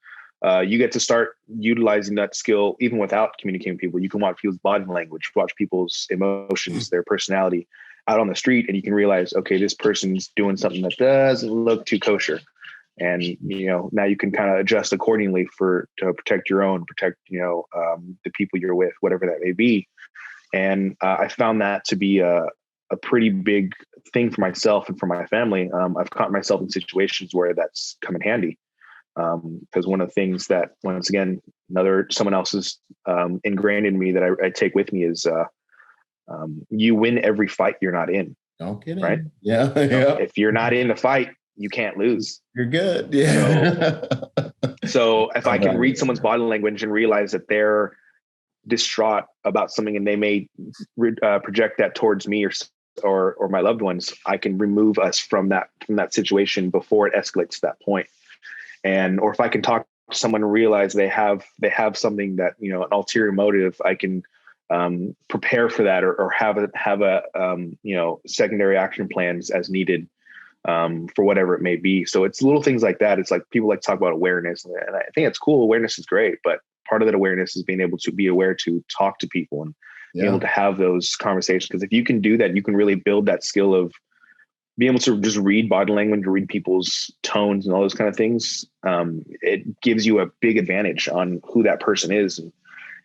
you get to start utilizing that skill even without communicating with people. You can watch people's body language, watch people's emotions, their personality out on the street, and you can realize, okay, this person's doing something that doesn't look too kosher. And, now you can kind of adjust accordingly to protect your own, the people you're with, whatever that may be. And I found that to be a pretty big thing for myself and for my family. I've caught myself in situations where that's come in handy. Because one of the things that, once again, someone else's ingrained in me that I take with me is you win every fight you're not in. Don't get in. Right? Yeah. If you're not in the fight, you can't lose. You're good. Yeah. So if I can read someone's body language and realize that they're distraught about something and they may project that towards me or my loved ones, I can remove us from that situation before it escalates to that point. Or if I can talk to someone and realize they have something that, an ulterior motive, I can prepare for that or have a secondary action plans as needed for whatever it may be. So it's little things like that. It's like people like to talk about awareness, and I think it's cool. Awareness is great, but part of that awareness is being able to be aware to talk to people and be able to have those conversations. Because if you can do that, you can really build that skill of being able to just read body language, read people's tones and all those kind of things. It gives you a big advantage on who that person is.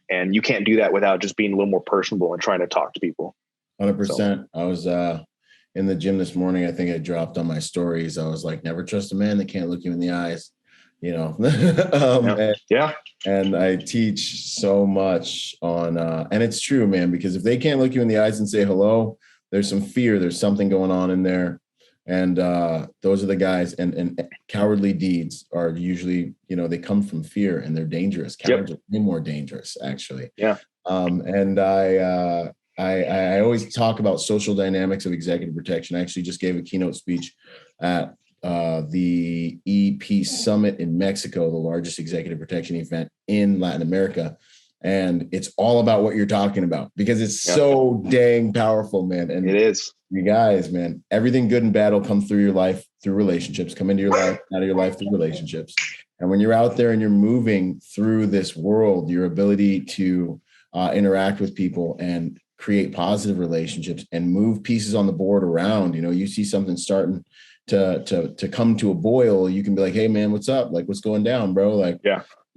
And you can't do that without just being a little more personable and trying to talk to people. 100%. So. I was in the gym this morning. I think I dropped on my stories. I was like, never trust a man that can't look you in the eyes, And I teach so much on, and it's true, man, because if they can't look you in the eyes and say hello, there's some fear, there's something going on in there. And those are the guys, and cowardly deeds are usually, they come from fear and they're dangerous. Cowards are way more dangerous, actually. Yeah. And I always talk about social dynamics of executive protection. I actually just gave a keynote speech at the EP Summit in Mexico, the largest executive protection event in Latin America. And it's all about what you're talking about because it's so dang powerful, man. And it is. You guys, man, everything good and bad will come through your life through relationships, come into your life, out of your life through relationships. And when you're out there and you're moving through this world, your ability to interact with people and create positive relationships and move pieces on the board around, you see something starting to come to a boil, you can be like, hey man, what's up? Like, what's going down, bro? Like,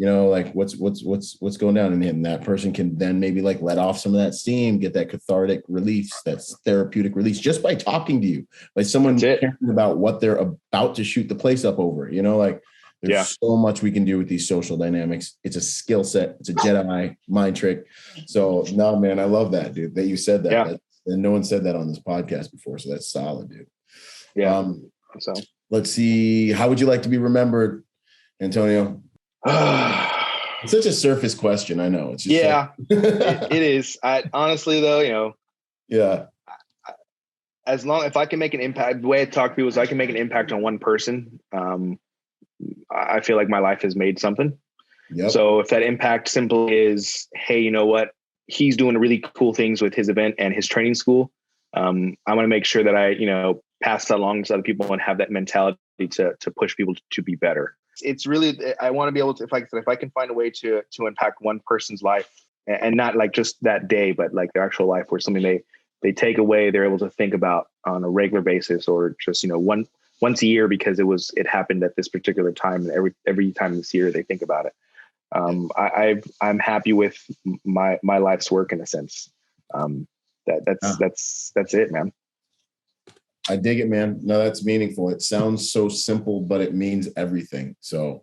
like what's going down in him? That person can then maybe like let off some of that steam, get that cathartic release, that's therapeutic release just by talking to you, by someone caring about what they're about to shoot the place up over, like there's so much we can do with these social dynamics. It's a skill set. It's a Jedi mind trick. So no, man, I love that, dude, that you said that. Yeah. And no one said that on this podcast before. So that's solid, dude. Yeah. So let's see. How would you like to be remembered, Antonio? It's such a surface question. I know. It's just it is. I honestly though, as long if I can make an impact, the way I talk to people is I can make an impact on one person. I feel like my life has made something. Yep. So if that impact simply is, hey, you know what? He's doing really cool things with his event and his training school. I want to make sure that I, pass that along to other people and have that mentality to push people to be better. It's really, I want to be able to, if I can find a way to impact one person's life and not like just that day, but like their actual life, where something they take away, they're able to think about on a regular basis, or just, once a year because it happened at this particular time, and every time this year they think about it. I'm happy with my life's work in a sense. That's it, man. I dig it, man. No, that's meaningful. It sounds so simple, but it means everything. So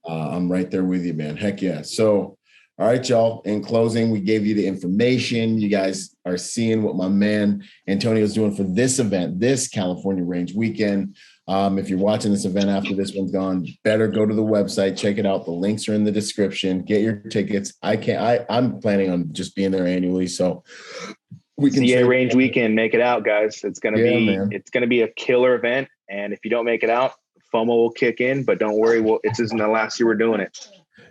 I'm right there with you, man. Heck yeah. So, all right, y'all. In closing, we gave you the information. You guys are seeing what my man Antonio is doing for this event, this California Range weekend. If you're watching this event after this one's gone, better go to the website, check it out. The links are in the description. Get your tickets. I'm planning on just being there annually, so we can CA Range Weekend. Make it out, guys. It's gonna be a killer event, and if you don't make it out, FOMO will kick in. But don't worry, this isn't the last year we're doing it.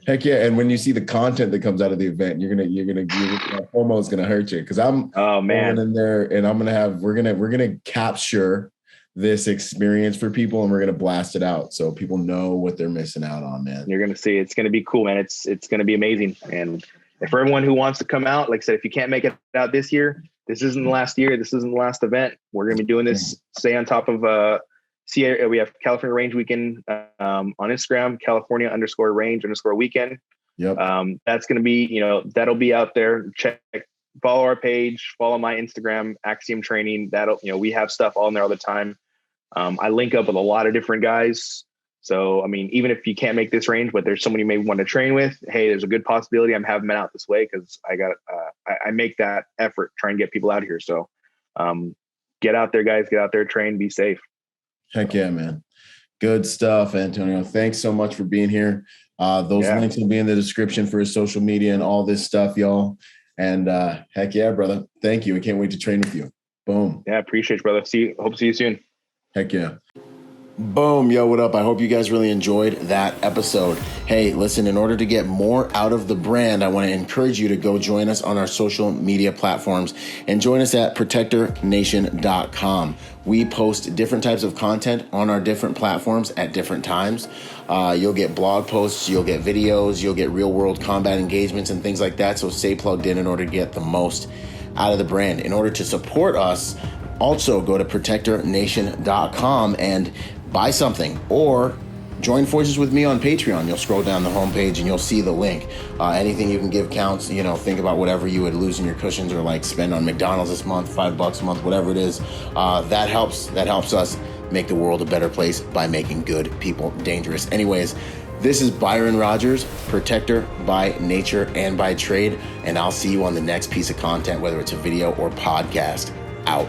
Heck yeah! And when you see the content that comes out of the event, you're gonna FOMO is gonna hurt you, because I'm going in there and we're gonna capture this experience for people, and we're gonna blast it out so people know what they're missing out on, man. You're gonna see it's gonna be cool, man. It's gonna be amazing. And for everyone who wants to come out, like I said, if you can't make it out this year, this isn't the last year. This isn't the last event. We're gonna be doing this. Stay on top of we have California Range Weekend on Instagram, California_Range_Weekend. Yep. That's going to be, that'll be out there. Follow our page, follow my Instagram, Axiom Training. We have stuff all in there all the time. I link up with a lot of different guys. So, I mean, even if you can't make this range, but there's someone you may want to train with, hey, there's a good possibility I'm having them out this way, because I make that effort, try and get people out here. So get out there, guys, get out there, train, be safe. Heck yeah, man. Good stuff, Antonio. Thanks so much for being here. Those links will be in the description for his social media and all this stuff, y'all. And heck yeah, brother. Thank you. I can't wait to train with you. Boom. Yeah, appreciate you, brother. Hope to see you soon. Heck yeah. Boom. Yo, what up? I hope you guys really enjoyed that episode. Hey, listen, in order to get more out of the brand, I want to encourage you to go join us on our social media platforms and join us at protectornation.com. We post different types of content on our different platforms at different times. You'll get blog posts, you'll get videos, you'll get real world combat engagements and things like that. So stay plugged in order to get the most out of the brand. In order to support us, also go to protectornation.com and buy something, or join forces with me on Patreon. You'll scroll down the homepage and you'll see the link. Anything you can give counts. Think about whatever you would lose in your cushions or like spend on McDonald's this month, $5 a month, whatever it is. That helps us make the world a better place by making good people dangerous. Anyways, this is Byron Rodgers, protector by nature and by trade, and I'll see you on the next piece of content, whether it's a video or podcast. Out.